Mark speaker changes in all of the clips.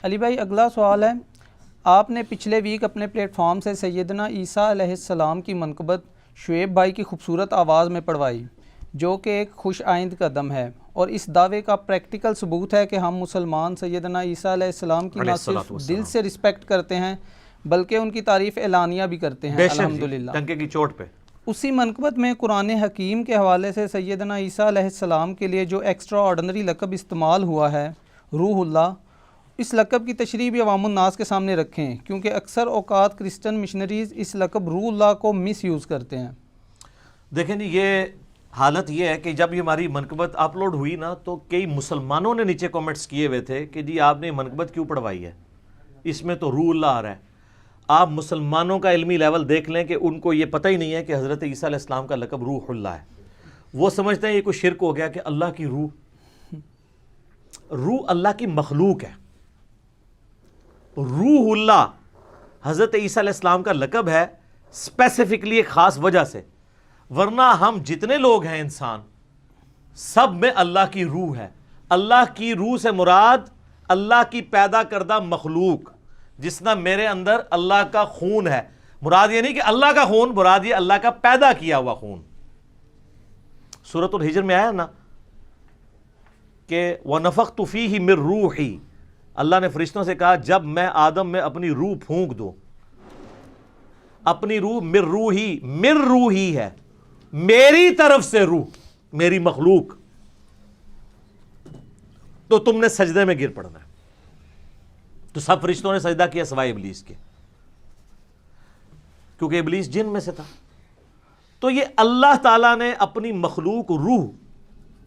Speaker 1: علی بھائی اگلا سوال ہے، آپ نے پچھلے ویک اپنے پلیٹ فارم سے سیدنا عیسیٰ علیہ السلام کی منقبت شعیب بھائی کی خوبصورت آواز میں پڑھوائی، جو کہ ایک خوش آئند قدم ہے، اور اس دعوے کا پریکٹیکل ثبوت ہے کہ ہم مسلمان سیدنا عیسیٰ علیہ السلام کی نہ صرف دل سے رسپیکٹ کرتے ہیں بلکہ ان کی تعریف اعلانیہ بھی کرتے ہیں الحمدللہ۔
Speaker 2: ٹنکے کی چوٹ پہ
Speaker 1: اسی منقبت میں قرآن حکیم کے حوالے سے سیدنا عیسیٰ علیہ السلام کے لیے جو ایکسٹرا آرڈنری لقب استعمال ہوا ہے روح اللہ، اس لقب کی تشریح بھی عوام الناس کے سامنے رکھیں، کیونکہ اکثر اوقات کرسچن مشنریز اس لقب روح اللہ کو مس یوز کرتے ہیں۔
Speaker 2: دیکھیں جی، یہ حالت یہ ہے کہ جب یہ ہماری منقبت اپلوڈ ہوئی نا تو کئی مسلمانوں نے نیچے کومنٹس کیے ہوئے تھے کہ جی آپ نے منقبت کیوں پڑھوائی ہے، اس میں تو روح اللہ آ رہا ہے۔ آپ مسلمانوں کا علمی لیول دیکھ لیں کہ ان کو یہ پتہ ہی نہیں ہے کہ حضرت عیسیٰ علیہ السلام کا لقب روح اللہ ہے۔ وہ سمجھتے ہیں یہ کوئی شرک ہو گیا کہ اللہ کی روح اللہ کی مخلوق ہے۔ روح اللہ حضرت عیسیٰ علیہ السلام کا لقب ہے اسپیسیفکلی ایک خاص وجہ سے، ورنہ ہم جتنے لوگ ہیں انسان سب میں اللہ کی روح ہے۔ اللہ کی روح سے مراد اللہ کی پیدا کردہ مخلوق، جس نہ میرے اندر اللہ کا خون ہے۔ مراد یہ نہیں کہ اللہ کا خون، مراد یہ اللہ کا پیدا کیا ہوا خون۔ سورۃ الحجر میں آیا نا کہ وَنَفَخْتُ فِيهِ مِن رُوحِي، اللہ نے فرشتوں سے کہا جب میں آدم میں اپنی روح پھونک دوں، اپنی روح مِن روحی ہے، میری طرف سے روح، میری مخلوق، تو تم نے سجدے میں گر پڑنا ہے۔ تو سب فرشتوں نے سجدہ کیا سوائے ابلیس کے، کیونکہ ابلیس جن میں سے تھا۔ تو یہ اللہ تعالیٰ نے اپنی مخلوق روح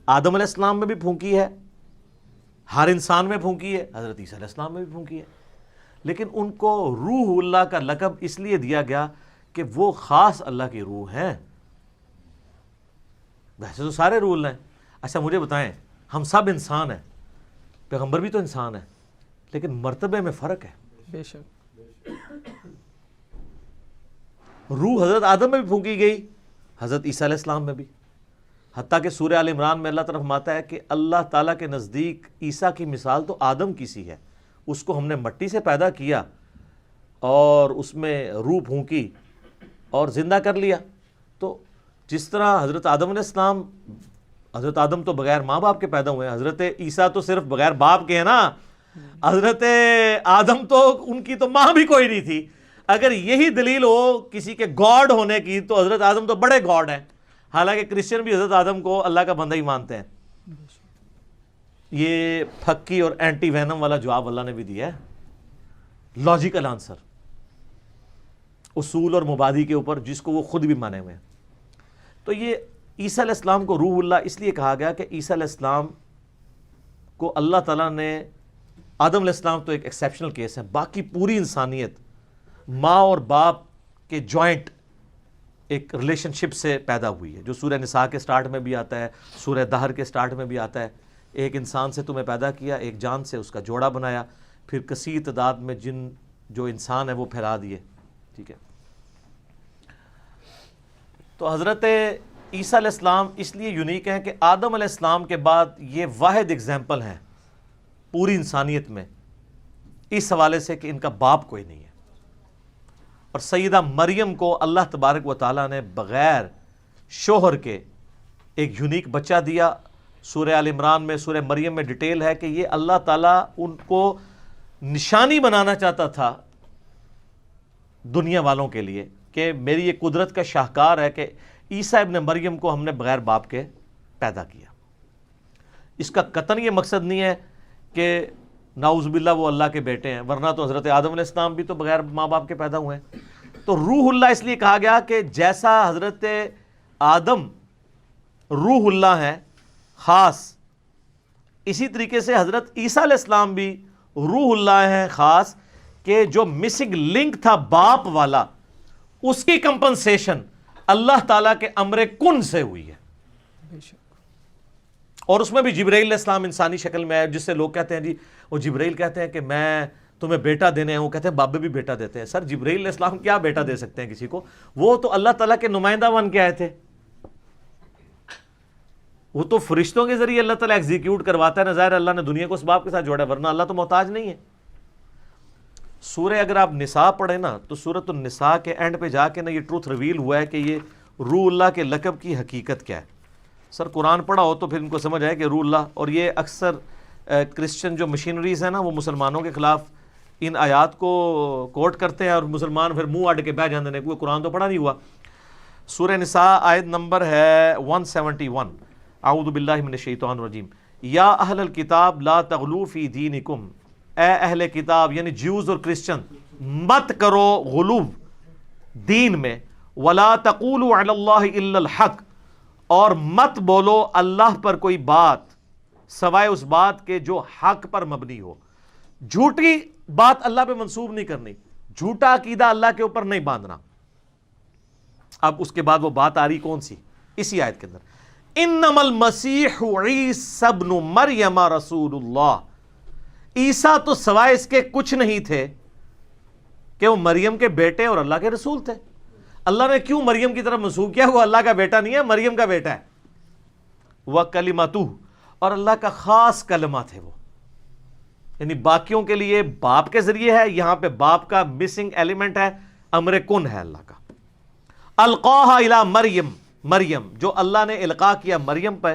Speaker 2: آدم علیہ السلام میں بھی پھونکی ہے، ہر انسان میں پھونکی ہے، حضرت عیسیٰ علیہ السلام میں بھی پھونکی ہے، لیکن ان کو روح اللہ کا لقب اس لیے دیا گیا کہ وہ خاص اللہ کی روح ہیں۔ ویسے تو سارے روح اللہ ہیں۔ اچھا مجھے بتائیں، ہم سب انسان ہیں، پیغمبر بھی تو انسان ہے، لیکن مرتبے میں فرق ہے۔
Speaker 1: بے شک
Speaker 2: روح حضرت آدم میں بھی پھونکی گئی، حضرت عیسیٰ علیہ السلام میں بھی، حتیٰ کہ سورہ آل عمران میں اللہ تعالیٰ فرماتا ہے کہ اللہ تعالیٰ کے نزدیک عیسیٰ کی مثال تو آدم کی سی ہے، اس کو ہم نے مٹی سے پیدا کیا اور اس میں روح پھونکی اور زندہ کر لیا۔ تو جس طرح حضرت آدم علیہ السلام، حضرت آدم تو بغیر ماں باپ کے پیدا ہوئے ہیں، حضرت عیسیٰ تو صرف بغیر باپ کے ہیں نا۔ حضرت آدم تو ان کی تو ماں بھی کوئی نہیں تھی۔ اگر یہی دلیل ہو کسی کے گاڈ ہونے کی تو حضرت آدم تو بڑے گاڈ ہیں، حالانکہ کرسچن بھی حضرت آدم کو اللہ کا بندہ ہی مانتے ہیں۔ یہ پھکی اور اینٹی وینم والا جواب اللہ نے بھی دیا ہے، لاجیکل آنسر، اصول اور مبادی کے اوپر، جس کو وہ خود بھی مانے ہوئے ہیں۔ تو یہ عیسیٰ علیہ السلام کو روح اللہ اس لیے کہا گیا کہ عیسیٰ علیہ السلام کو اللہ تعالیٰ نے، آدم علیہ السلام تو ایک ایکسیپشنل کیس ہے، باقی پوری انسانیت ماں اور باپ کے جوائنٹ ایک ریلیشن شپ سے پیدا ہوئی ہے، جو سورہ نساء کے سٹارٹ میں بھی آتا ہے، سورہ دہر کے سٹارٹ میں بھی آتا ہے۔ ایک انسان سے تمہیں پیدا کیا، ایک جان سے اس کا جوڑا بنایا، پھر کثیر تعداد میں جن جو انسان ہے وہ پھیلا دیے، ٹھیک ہے۔ تو حضرت عیسیٰ علیہ السلام اس لیے یونیک ہیں کہ آدم علیہ السلام کے بعد یہ واحد اگزامپل ہیں پوری انسانیت میں اس حوالے سے کہ ان کا باپ کوئی نہیں ہے۔ اور سیدہ مریم کو اللہ تبارک و تعالیٰ نے بغیر شوہر کے ایک یونیک بچہ دیا۔ سورہ آل عمران میں، سورہ مریم میں ڈیٹیل ہے کہ یہ اللہ تعالیٰ ان کو نشانی بنانا چاہتا تھا دنیا والوں کے لیے کہ میری یہ قدرت کا شاہکار ہے کہ عیسیٰ ابن مریم کو ہم نے بغیر باپ کے پیدا کیا۔ اس کا قطعاً یہ مقصد نہیں ہے کہ نعوذ باللہ وہ اللہ کے بیٹے ہیں، ورنہ تو حضرت آدم علیہ السلام بھی تو بغیر ماں باپ کے پیدا ہوئے ہیں۔ تو روح اللہ اس لیے کہا گیا کہ جیسا حضرت آدم روح اللہ ہے خاص، اسی طریقے سے حضرت عیسیٰ علیہ السلام بھی روح اللہ ہیں خاص، کہ جو مسنگ لنک تھا باپ والا، اس کی کمپنسیشن اللہ تعالیٰ کے امر کن سے ہوئی ہے۔ اور اس میں بھی جبرائیل علیہ السلام انسانی شکل میں ہے، جس سے لوگ کہتے ہیں جی وہ جبرائیل کہتے ہیں کہ میں تمہیں بیٹا دینے ہیں، وہ کہتے ہیں بابے بھی بیٹا دیتے ہیں۔ سر جبرائیل علیہ السلام کیا بیٹا دے سکتے ہیں کسی کو؟ وہ تو اللہ تعالیٰ کے نمائندہ بن کے آئے تھے، وہ تو فرشتوں کے ذریعے اللہ تعالیٰ ایگزیکیوٹ کرواتا ہے۔ نظائر اللہ نے دنیا کو اس باپ کے ساتھ جوڑا، ورنہ اللہ تو محتاج نہیں ہے۔ سورہ اگر آپ نساء پڑھیں نا تو سورۃ النساء کے اینڈ پہ جا کے نا یہ ٹروتھ ریویل ہوا ہے کہ یہ روح اللہ کے لقب کی حقیقت کیا ہے. سر قرآن پڑھا ہو تو پھر ان کو سمجھ آئے کہ روح اللہ، اور یہ اکثر کرسچن جو مشینریز ہیں نا وہ مسلمانوں کے خلاف ان آیات کو کوٹ کرتے ہیں اور مسلمان پھر منہ اڈ کے بیٹھ جاتے ہیں، کوئی قرآن تو پڑھا نہیں ہوا. سورہ نساء آیت نمبر ہے 171. اعوذ باللہ من الشیطان الرجیم. یا اہل الکتاب لا تغلو فی دینکم، اے اہل کتاب یعنی جیوز اور کرسچن مت کرو غلو دین میں، ولا تقولوا علی اللہ الا الحق، اور مت بولو اللہ پر کوئی بات سوائے اس بات کے جو حق پر مبنی ہو. جھوٹی بات اللہ پہ منسوب نہیں کرنی، جھوٹا عقیدہ اللہ کے اوپر نہیں باندھنا. اب اس کے بعد وہ بات آ رہی کون سی اسی آیت کے اندر، انما المسیح عیسی ابن مریم رسول اللہ. عیسیٰ تو سوائے اس کے کچھ نہیں تھے کہ وہ مریم کے بیٹے اور اللہ کے رسول تھے. اللہ نے کیوں مریم کی طرف منسوب کیا؟ وہ اللہ کا بیٹا نہیں ہے، مریم کا بیٹا ہے. وَكَلِمَتُهُ، اور اللہ کا خاص کلمہ تھے وہ، یعنی باقیوں کے لیے باپ کے ذریعے ہے، یہاں پہ باپ کا مسنگ ایلیمنٹ ہے، امر کن ہے اللہ کا. القاها الى مریم، مریم جو اللہ نے القاء کیا مریم پہ،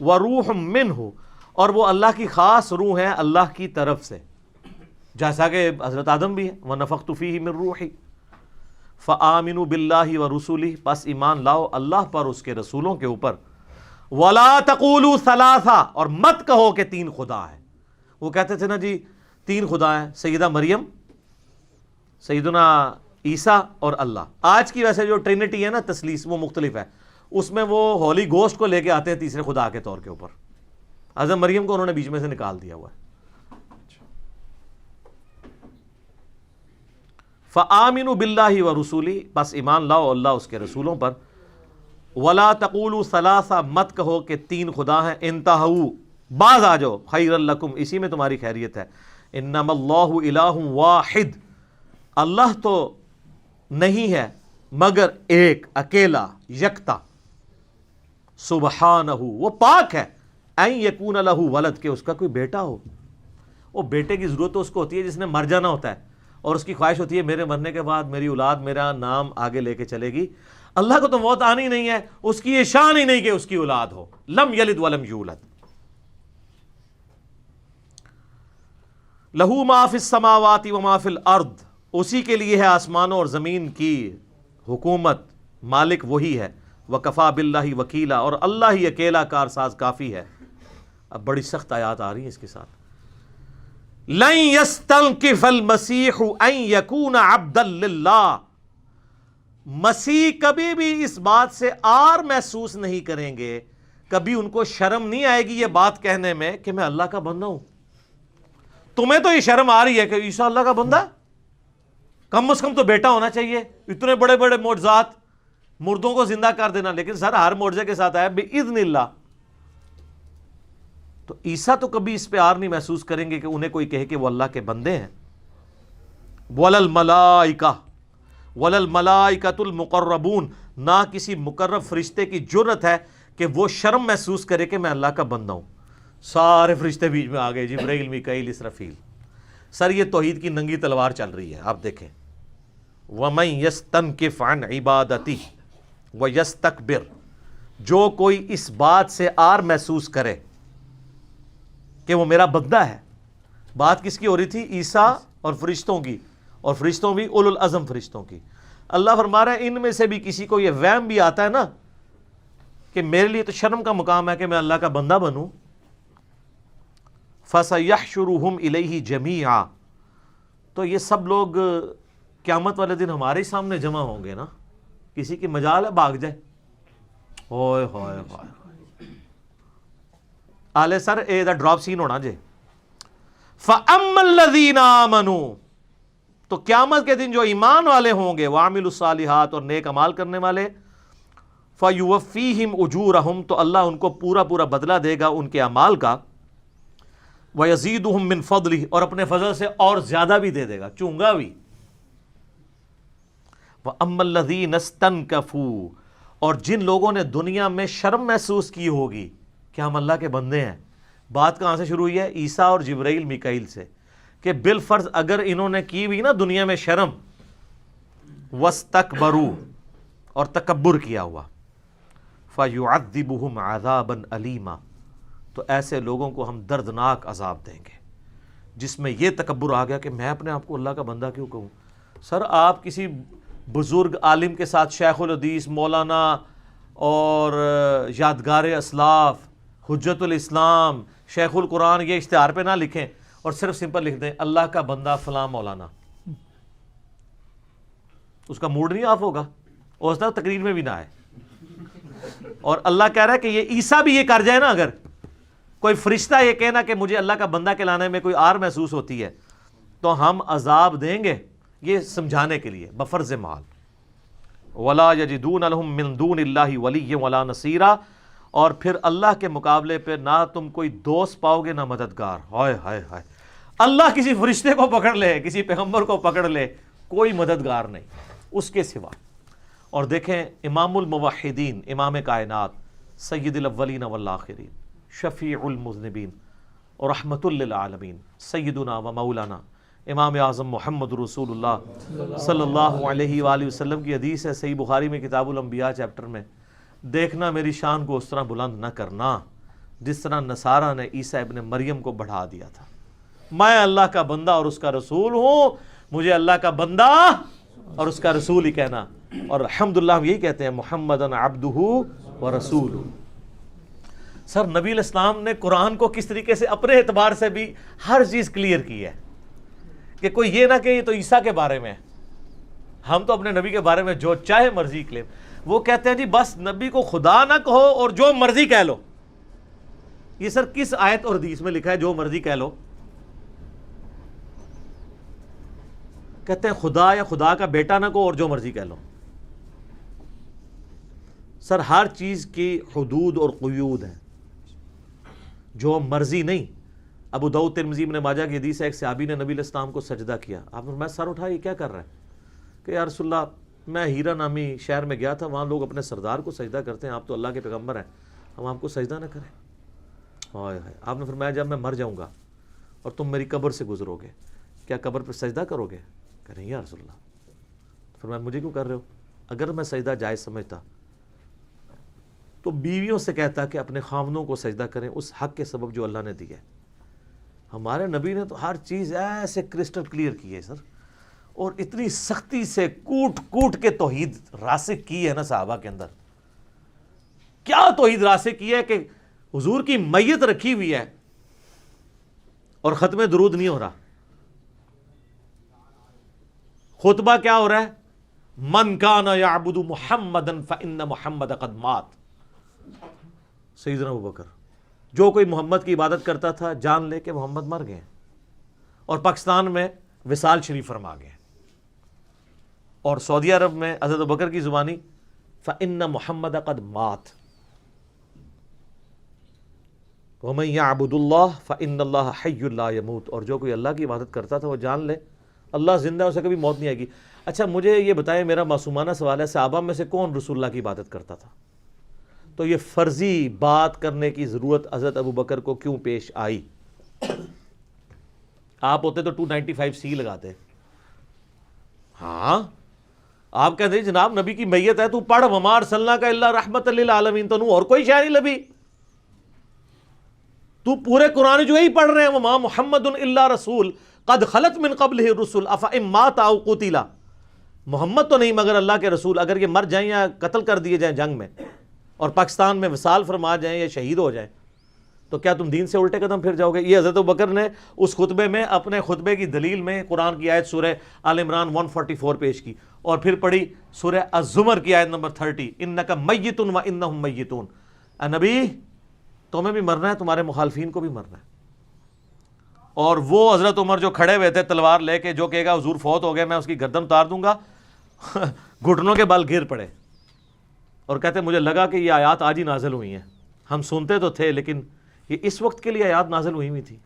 Speaker 2: وروح منہ، اور وہ اللہ کی خاص روح ہے اللہ کی طرف سے، جیسا کہ حضرت آدم بھی ہے. وَنَفَخْتُ فِيهِ مِن رُوحِي فَآمِنُوا بِاللَّهِ وَرُسُلِهِ، پس ایمان لاؤ اللہ پر اس کے رسولوں کے اوپر. وَلَا تَقُولُوا ثَلَاثَةً، اور مت کہو کہ تین خدا ہے. وہ کہتے تھے نا جی تین خدا ہیں، سیدہ مریم، سیدنا عیسیٰ اور اللہ. آج کی ویسے جو ٹرینٹی ہے نا تثلیث وہ مختلف ہے، اس میں وہ ہولی گوسٹ کو لے کے آتے ہیں تیسرے خدا کے طور کے اوپر. حضرت مریم کو انہوں نے بیچ میں سے نکال دیا ہوا ہے. فآمنوا باللہ ورسولہ، بس ایمان لاؤ اللہ اس کے رسولوں پر. ولا تقولوا ثلاثہ، مت کہو کہ تین خدا ہیں. انتہوا، باز آ جاؤ، خیر لکم، اسی میں تمہاری خیریت ہے. انما اللہ الہ واحد، اللہ تو نہیں ہے مگر ایک، اکیلا، یکتا. سبحانہ، وہ پاک ہے. این یکون لہ ولد، کہ اس کا کوئی بیٹا ہو. وہ بیٹے کی ضرورت تو اس کو ہوتی ہے جس نے مر جانا ہوتا ہے، اور اس کی خواہش ہوتی ہے میرے مرنے کے بعد میری اولاد میرا نام آگے لے کے چلے گی. اللہ کو تو موت آنی نہیں ہے، اس کی یہ شان ہی نہیں کہ اس کی اولاد ہو. لم یلد ولم یولد. لہو ما فی السماوات و ما فی الارض، اسی کے لیے ہے آسمانوں اور زمین کی حکومت، مالک وہی ہے. وکفا باللہ وکیلا، اور اللہ ہی اکیلا کارساز کافی ہے. اب بڑی سخت آیات آ رہی ہیں اس کے ساتھ. لن یستنکف المسیح ان یکون عبدا للہ، مسیح کبھی بھی اس بات سے آر محسوس نہیں کریں گے، کبھی ان کو شرم نہیں آئے گی یہ بات کہنے میں کہ میں اللہ کا بندہ ہوں. تمہیں تو یہ شرم آ رہی ہے کہ عیسیٰ اللہ کا بندہ، کم از کم تو بیٹا ہونا چاہیے. اتنے بڑے بڑے معجزات، مردوں کو زندہ کر دینا، لیکن سر ہر معجزے کے ساتھ آیا بِإِذْنِ اللہ. تو عیسیٰ تو کبھی اس پہ آر نہیں محسوس کریں گے کہ انہیں کوئی کہے کہ وہ اللہ کے بندے ہیں. وَلَلْمَلَائِكَةُ وَلَلْمَلَائِكَةُ الْمُقَرَّبُونَ، نہ کسی مقرب فرشتے کی جرت ہے کہ وہ شرم محسوس کرے کہ میں اللہ کا بندہ ہوں. سارے فرشتے بیچ میں آ گئے، جبرائیل، میکائیل، اسرافیل. سر یہ توحید کی ننگی تلوار چل رہی ہے. آپ دیکھیں، وَمَن يَسْتَنْكِفْ عَنْ عِبَادَتِهِ وَيَسْتَكْبِرْ، جو کوئی اس بات سے آر محسوس کرے کہ وہ میرا بندہ ہے. بات کس کی ہو رہی تھی؟ عیسیٰ اور فرشتوں کی، اور فرشتوں بھی اولو العزم فرشتوں کی. اللہ فرما رہا ہے ان میں سے بھی کسی کو یہ وہم بھی آتا ہے نا کہ میرے لیے تو شرم کا مقام ہے کہ میں اللہ کا بندہ بنوں. فَسَيَحْشُرُهُمْ إِلَيْهِ جَمِيعًا، تو یہ سب لوگ قیامت والے دن ہمارے سامنے جمع ہوں گے نا. کسی کی مجال ہے بھاگ جائے؟ ہوئے ہوئے ہوئے آلے سر اے دا ڈراپ سین ہونا جے. فَأَمَّا الَّذِينَ آمَنُوا، تو قیامت کے دن جو ایمان والے ہوں گے، وَعَمِلُوا الصَّالِحَاتِ، اور نیک عمال کرنے والے، فَيُوَفِّيهِمْ أُجُورَهُمْ، تو اللہ ان کو پورا پورا بدلہ دے گا ان کے اعمال کا. وَيَزِيدُهُمْ مِنْ فَضْلِهِ، اور اپنے فضل سے اور زیادہ بھی دے دے گا، چونگا بھی. وَأَمَّا الَّذِينَ اسْتَنْكَفُوا، اور جن لوگوں نے دنیا میں شرم محسوس کی ہوگی کہ ہم اللہ کے بندے ہیں. بات کہاں سے شروع ہوئی ہے؟ عیسیٰ اور جبرائیل میکائیل سے. کہ بالفرض اگر انہوں نے کی ہوئی نا دنیا میں شرم، وَاسْتَكْبَرُوا، اور تکبر کیا ہوا، فَيُعَذِّبُهُمْ عَذَابًا أَلِيمًا، تو ایسے لوگوں کو ہم دردناک عذاب دیں گے، جس میں یہ تکبر آ گیا کہ میں اپنے آپ کو اللہ کا بندہ کیوں کہوں۔ سر آپ کسی بزرگ عالم کے ساتھ شیخ الحدیث، مولانا اور یادگار اسلاف، حجت الاسلام، شیخ القرآن یہ اشتہار پہ نہ لکھیں اور صرف سمپل لکھ دیں اللہ کا بندہ فلاں مولانا، اس کا موڈ نہیں آف ہوگا، اور اس طرح تقریر میں بھی نہ آئے۔ اور اللہ کہہ رہا ہے کہ یہ عیسیٰ بھی یہ کر جائے نا، اگر کوئی فرشتہ یہ کہنا کہ مجھے اللہ کا بندہ کہلانے میں کوئی آر محسوس ہوتی ہے تو ہم عذاب دیں گے، یہ سمجھانے کے لیے بفرض محال۔ وَلَا يَجِدُونَ لَهُم مِّن دُونِ اللَّهِ وَلِيًّا وَلَا نَصِيرًا، اور پھر اللہ کے مقابلے پہ نہ تم کوئی دوست پاؤ گے نہ مددگار۔ ہائے ہائے ہائے، اللہ کسی فرشتے کو پکڑ لے، کسی پیغمبر کو پکڑ لے، کوئی مددگار نہیں اس کے سوا۔ اور دیکھیں امام الموحدین، امام کائنات، سید الاولین والآخرین، شفیع المذنبین اور رحمت للعالمین، سیدنا و مولانا امام اعظم محمد رسول اللہ صلی اللہ علیہ وآلہ وسلم کی حدیث ہے صحیح بخاری میں کتاب الانبیاء چیپٹر میں، دیکھنا میری شان کو اس طرح بلند نہ کرنا جس طرح نصارہ نے عیسیٰ ابن مریم کو بڑھا دیا تھا۔ میں اللہ کا بندہ اور اس کا رسول ہوں، مجھے اللہ کا بندہ اور اس کا رسول ہی کہنا، اور الحمدللہ ہم یہی کہتے ہیں محمدن عبدہ و رسولہ۔ سر نبی علیہ السلام نے قرآن کو کس طریقے سے اپنے اعتبار سے بھی ہر چیز کلیئر کی ہے کہ کوئی یہ نہ کہ یہ تو عیسیٰ کے بارے میں ہے، ہم تو اپنے نبی کے بارے میں جو چاہے مرضی کلیم۔ وہ کہتے ہیں جی بس نبی کو خدا نہ کہو اور جو مرضی کہہ لو۔ یہ سر کس آیت اور حدیث میں لکھا ہے جو مرضی کہہ لو؟ کہتے ہیں خدا یا خدا کا بیٹا نہ کہو اور جو مرضی کہہ لو۔ سر ہر چیز کی حدود اور قیود ہیں، جو مرضی نہیں۔ ابو داؤد ترمذی ابن ماجہ کی حدیث ہے، ایک صحابی نے نبی علیہ السلام کو سجدہ کیا، آپ نے فرمایا سر اٹھا یہ کیا کر رہا ہے؟ کہ یا رسول اللہ میں ہیرا نامی شہر میں گیا تھا، وہاں لوگ اپنے سردار کو سجدہ کرتے ہیں، آپ تو اللہ کے پیغمبر ہیں، ہم آپ کو سجدہ نہ کریں؟ ہائے ہائے۔ آپ نے فرمایا جب میں مر جاؤں گا اور تم میری قبر سے گزرو گے کیا قبر پہ سجدہ کرو گے؟ کہ نہیں یا رسول اللہ۔ فرمایا مجھے کیوں کر رہے ہو؟ اگر میں سجدہ جائز سمجھتا تو بیویوں سے کہتا کہ اپنے خامنوں کو سجدہ کریں اس حق کے سبب جو اللہ نے دیا ہے۔ ہمارے نبی نے تو ہر چیز ایسے کرسٹل کلیئر کی ہے سر، اور اتنی سختی سے کوٹ کوٹ کے توحید راسخ کی ہے نا صحابہ کے اندر۔ کیا توحید راسخ کی ہے کہ حضور کی میت رکھی ہوئی ہے اور ختم درود نہیں ہو رہا۔ خطبہ کیا ہو رہا ہے؟ من کان یعبد محمدا فإن محمد قد مات۔ سیدنا ابوبکر، جو کوئی محمد کی عبادت کرتا تھا جان لے کہ محمد مر گئے، اور پاکستان میں وصال شریف فرما گئے، اور سعودی عرب میں حضرت ابوبکر کی زبانی فإن محمد قد مات۔ ومن یعبد اللہ فإن اللہ حی لا یموت، اور جو کوئی اللہ کی عبادت کرتا تھا وہ جان لے اللہ زندہ ہے، اسے کبھی موت نہیں آئے گی۔ اچھا مجھے یہ بتائیں، میرا معصومانہ سوال ہے، صحابہ میں سے کون رسول اللہ کی عبادت کرتا تھا؟ تو یہ فرضی بات کرنے کی ضرورت حضرت ابوبکر کو کیوں پیش آئی؟ آپ ہوتے تو 295C لگاتے۔ ہاں آپ کہتے ہیں جناب نبی کی میت ہے، تو پڑھ وما ارسلناک الا رحمت للعالمین، تو اور کوئی شے نہیں لبھی، تو پورے قرآن جو ہی پڑھ رہے ہیں وما محمد الا رسول قد خلت من قبلہ الرسل افإن مات او قتل۔ محمد تو نہیں مگر اللہ کے رسول، اگر یہ مر جائیں یا قتل کر دیے جائیں جنگ میں اور پاکستان میں وصال فرما جائیں یا شہید ہو جائیں تو کیا تم دین سے الٹے قدم پھر جاؤ گے؟ یہ حضرت ابوبکر نے اس خطبے میں اپنے خطبے کی دلیل میں قرآن کی آیت سورہ آل عمران 144 پیش کی، اور پھر پڑھی سورہ الزمر کی آیت نمبر 30، انک میت و انہم میتون۔ اے نبی تمہیں بھی مرنا ہے، تمہارے مخالفین کو بھی مرنا ہے۔ اور وہ حضرت عمر جو کھڑے ہوئے تھے تلوار لے کے، جو کہے گا حضور فوت ہو گئے میں اس کی گردن اتار دوں گا، گھٹنوں کے بل گر پڑے اور کہتے مجھے لگا کہ یہ آیات آج ہی نازل ہوئی ہیں، ہم سنتے تو تھے لیکن یہ اس وقت کے لیے آیات نازل ہوئی ہوئی تھی۔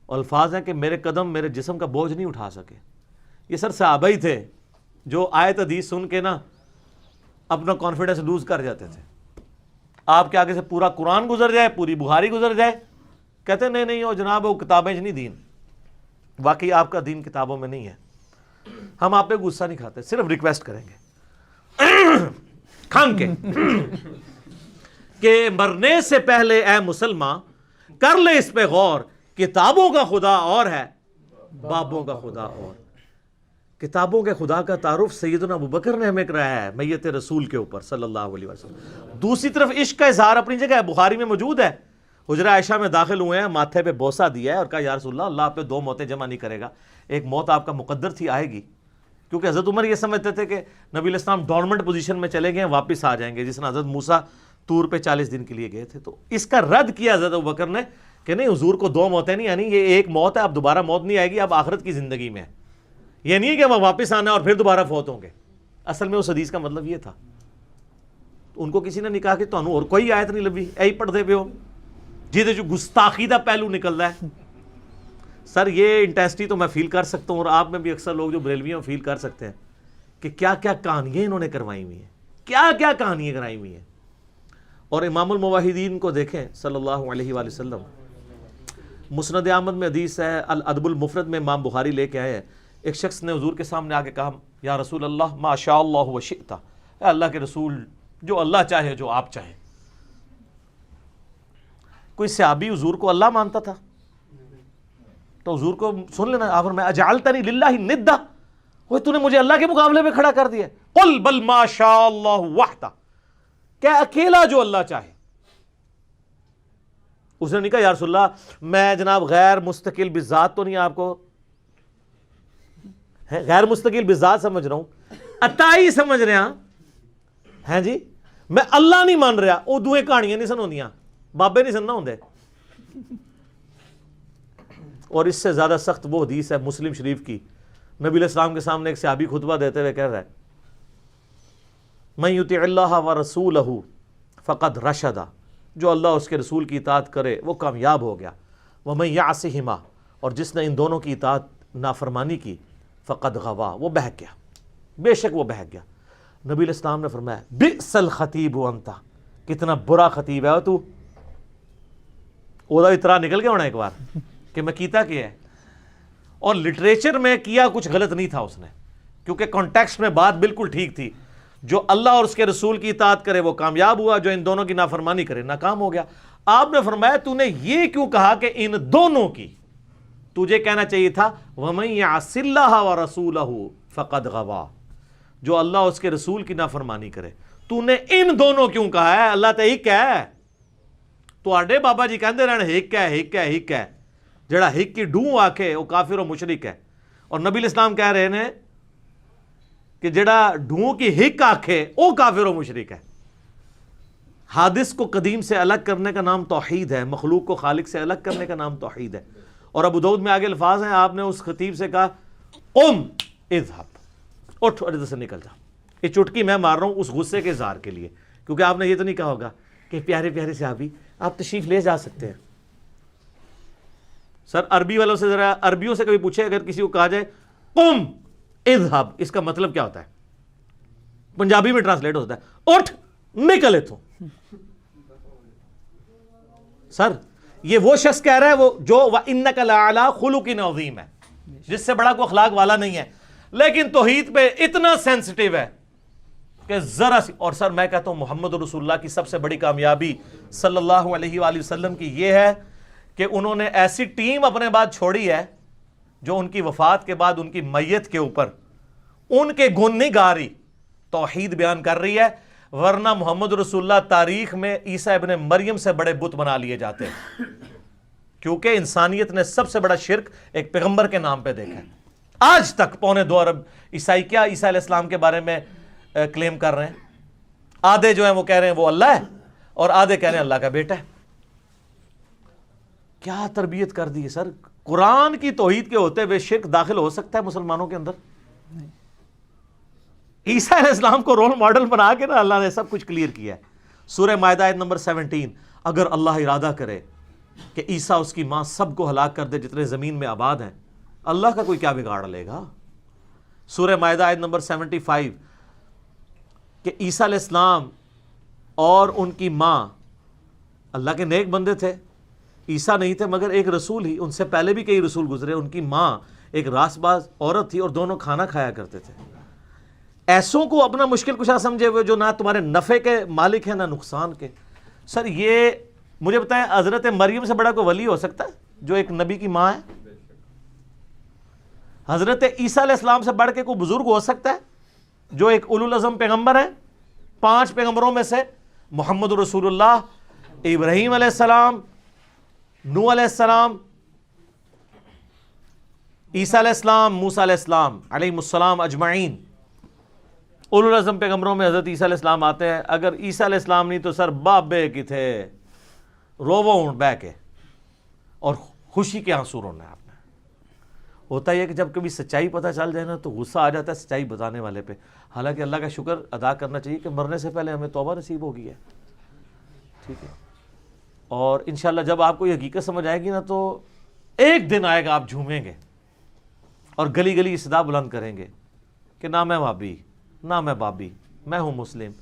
Speaker 2: اور الفاظ ہیں کہ میرے قدم میرے جسم کا بوجھ نہیں اٹھا سکے۔ یہ سر صحابہ ہی تھے جو آیت حدیث سن کے نا اپنا کانفیڈنس لوز کر جاتے تھے۔ آپ کے آگے سے پورا قرآن گزر جائے، پوری بخاری گزر جائے، کہتے نہیں وہ جناب وہ کتابیں نہیں دین، واقعی آپ کا دین کتابوں میں نہیں ہے. ہم آپ پہ غصہ نہیں کھاتے, صرف ریکویسٹ کریں گے کھان کے کہ مرنے سے پہلے اے مسلمان کر لے اس پہ غور, کتابوں کا خدا اور ہے بابوں کا خدا اور. کتابوں کے خدا کا تعارف سیدنا ابوبکر نے ہمیں کرایا ہے میت رسول کے اوپر صلی اللہ علیہ وسلم. دوسری طرف عشق کا اظہار اپنی جگہ ہے, بخاری میں موجود ہے. حجرہ عائشہ میں داخل ہوئے ہیں, ماتھے پہ بوسہ دیا ہے اور کہا یا رسول اللہ, اللہ آپ پہ 2 موتیں جمع نہیں کرے گا, ایک موت آپ کا مقدر تھی آئے گی. کیونکہ حضرت عمر یہ سمجھتے تھے کہ نبی علیہ السلام ڈورمنٹ پوزیشن میں چلے گئے, واپس آ جائیں گے, جس نے حضرت موسیٰ طور پہ 40 دن کے لیے گئے تھے. تو اس کا رد کیا حضرت ابوبکر نے کہ نہیں, حضور کو 2 موتیں نہیں, یعنی یہ ایک موت ہے, اب دوبارہ موت نہیں آئے گی, اب آخرت کی زندگی میں ہے. یہ نہیں ہے کہ وہ واپس آنا اور پھر دوبارہ فوت ہوں گے. اصل میں اس حدیث کا مطلب یہ تھا. ان کو کسی نے نہیں کہا کہ تانوں اور کوئی آیت نہیں لبھی, ایہی پڑھتے پہ ہو جہدے جو گستاخی دا پہلو نکل رہا ہے. سر یہ انٹینسٹی تو میں فیل کر سکتا ہوں, اور آپ میں بھی اکثر لوگ جو بریلوی ہیں فیل کر سکتے ہیں کہ کیا کیا کہانیاں انہوں نے کروائی ہوئی ہیں, کیا کیا کہانیاں کرائی ہوئی ہیں. اور امام الموحدین کو دیکھیں صلی اللہ علیہ وآلہ وسلم, مسند احمد میں حدیث ہے, الادب المفرد میں امام بخاری لے کے آئے ہیں. ایک شخص نے حضور کے سامنے آ کے کہا یا رسول اللہ ما شاء اللہ و شئت, اے اللہ کے رسول جو اللہ چاہے جو آپ چاہیں. کوئی صحابی حضور کو اللہ مانتا تھا تو حضور کو سن لینا, آپ فرمایا اجعلتنی للہ ندا, وہ تو نے مجھے اللہ کے مقابلے میں کھڑا کر دیا. قل بل ما شاء اللہ وحدہ, کہ اکیلا جو اللہ چاہے. اس نے نہیں کہا یا رسول اللہ میں جناب غیر مستقل بذات تو نہیں, آپ کو غیر مستقل بذات سمجھ رہا ہوں, عطائی سمجھ رہے ہیں جی, میں اللہ نہیں مان رہا. وہ دوئے کہانیاں نہیں سناؤندیاں, بابے نہیں سننا ہوندے. اور اس سے زیادہ سخت وہ حدیث ہے مسلم شریف کی, نبی علیہ السلام کے سامنے ایک صحابی خطبہ دیتے ہوئے کہہ رہا ہے من یطع اللہ ورسولہ فقد رشد, جو اللہ اس کے رسول کی اطاعت کرے وہ کامیاب ہو گیا. ومن یعصہما, اور جس نے ان دونوں کی اطاعت نافرمانی کی فقد غوا, وہ بہک گیا, بے شک وہ بہک گیا. نبی علیہ السلام نے فرمایا بئس الخطیب انت, کتنا برا خطیب ہے تو. وہ اترا نکل گیا ہونا ایک بار کہ میں کیتا کیا ہے. اور لٹریچر میں کیا کچھ غلط نہیں تھا اس نے, کیونکہ کانٹیکسٹ میں بات بالکل ٹھیک تھی. جو اللہ اور اس کے رسول کی اطاعت کرے وہ کامیاب ہوا, جو ان دونوں کی نافرمانی کرے ناکام ہو گیا. آپ نے فرمایا تو نے یہ کیوں کہا کہ ان دونوں کی, تجھے کہنا چاہیے تھا وَمَن يَعْصِ اللَّهَ وَرَسُولَهُ فَقَدْ غَوَا, جو اللہ اس کے رسول کی نافرمانی کرے. تو نے ان دونوں کیوں کہا ہے, اللہ تے ہک ہے. تو آڈے بابا جی کہندے رہنے ہک ہے ہک ہے ہک ہے, جڑا ہک کی ڈوں آکھے وہ کافر و مشرک ہے. اور نبی علیہ السلام کہہ رہے ہیں کہ جڑا ڈھوں کی ہک آکھے وہ کافر و مشرک ہے. حادث کو قدیم سے الگ کرنے کا نام توحید ہے, مخلوق کو خالق سے الگ کرنے کا نام توحید ہے. اور ابو داؤد میں آگے الفاظ ہیں, آپ نے اس خطیب سے کہا قم اذهب, اٹھ اور ادھر سے نکل جا. یہ چٹکی میں مار رہا ہوں اس غصے کے اظہار کے لیے, کیونکہ آپ نے یہ تو نہیں کہا ہوگا کہ پیارے پیارے صحابی آپ تشریف لے جا سکتے ہیں. سر عربی والوں سے ذرا عربیوں سے کبھی پوچھے, اگر کسی کو کہا جائے قم اذهب, اس کا مطلب کیا ہوتا ہے؟ پنجابی میں ٹرانسلیٹ ہوتا ہے اٹھ نکل اتھوں. سر یہ وہ شخص کہہ رہا ہے وہ جو وَإِنَّكَ لَعَلَىٰ خُلُقٍ عَظِيمٍ ہے, جس سے بڑا کوئی اخلاق والا نہیں ہے, لیکن توحید پہ اتنا سینسٹیو ہے کہ ذرا سی. اور سر میں کہتا ہوں محمد رسول اللہ کی سب سے بڑی کامیابی صلی اللہ علیہ وآلہ وسلم کی یہ ہے کہ انہوں نے ایسی ٹیم اپنے بعد چھوڑی ہے جو ان کی وفات کے بعد ان کی میت کے اوپر ان کے گن نہیں گا رہی, توحید بیان کر رہی ہے. ورنہ محمد رسول اللہ تاریخ میں عیسیٰ ابن مریم سے بڑے بت بنا لیے جاتے ہیں, کیونکہ انسانیت نے سب سے بڑا شرک ایک پیغمبر کے نام پہ دیکھا ہے. آج تک 2.25 ارب عیسائی کیا عیسیٰ علیہ السلام کے بارے میں کلیم کر رہے ہیں. آدھے جو ہیں وہ کہہ رہے ہیں وہ اللہ ہے, اور آدھے کہہ رہے ہیں اللہ کا بیٹا ہے. کیا تربیت کر دی ہے سر. قرآن کی توحید کے ہوتے ہوئے شرک داخل ہو سکتا ہے مسلمانوں کے اندر؟ عیسیٰ علیہ السلام کو رول ماڈل بنا کے نا اللہ نے سب کچھ کلیئر کیا ہے. سورہ مائدہ آیت نمبر 17, اگر اللہ ارادہ کرے کہ عیسیٰ اس کی ماں سب کو ہلاک کر دے جتنے زمین میں آباد ہیں, اللہ کا کوئی کیا بگاڑ لے گا. سورہ مائدہ آیت نمبر 75 کہ عیسیٰ علیہ السلام اور ان کی ماں اللہ کے نیک بندے تھے, عیسیٰ نہیں تھے مگر ایک رسول ہی، ان سے پہلے بھی کئی رسول گزرے، ان کی ماں ایک راست باز عورت تھی اور دونوں کھانا کھایا کرتے تھے۔ ایسوں کو اپنا مشکل کشا سمجھے ہوئے جو نہ تمہارے نفع کے مالک ہیں نہ نقصان کے۔ سر یہ مجھے بتائیں، حضرت مریم سے بڑا کوئی ولی ہو سکتا ہے جو ایک نبی کی ماں ہے؟ حضرت عیسیٰ علیہ السلام سے بڑھ کے کوئی بزرگ ہو سکتا ہے جو ایک اولو العزم پیغمبر ہیں؟ 5 پیغمبروں میں سے محمد رسول اللہ، ابراہیم علیہ السلام، نوح علیہ السلام، عیسیٰ علیہ السلام، موسیٰ علیہ السلام علیہ السلام اجمعین، اولو العزم پیغمبروں میں حضرت عیسیٰ علیہ السلام آتے ہیں۔ اگر عیسیٰ علیہ السلام نہیں تو سر بابے کی تھے روو بہ کے اور خوشی کے آنسو رونا ہے آپ نے۔ ہوتا یہ کہ جب کبھی سچائی پتہ چل جائے نا تو غصہ آ جاتا ہے سچائی بتانے والے پہ، حالانکہ اللہ کا شکر ادا کرنا چاہیے کہ مرنے سے پہلے ہمیں توبہ نصیب ہو گئی ہے، ٹھیک ہے۔ اور انشاءاللہ جب آپ کو یہ حقیقت سمجھ آئے گی نا تو ایک دن آئے گا آپ جھومیں گے اور گلی گلی صدا بلند کریں گے کہ نہ میں وہابی نہ میں بابی، میں ہوں مسلم،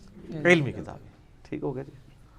Speaker 2: علمی کتابی۔ ٹھیک ہو گیا جی؟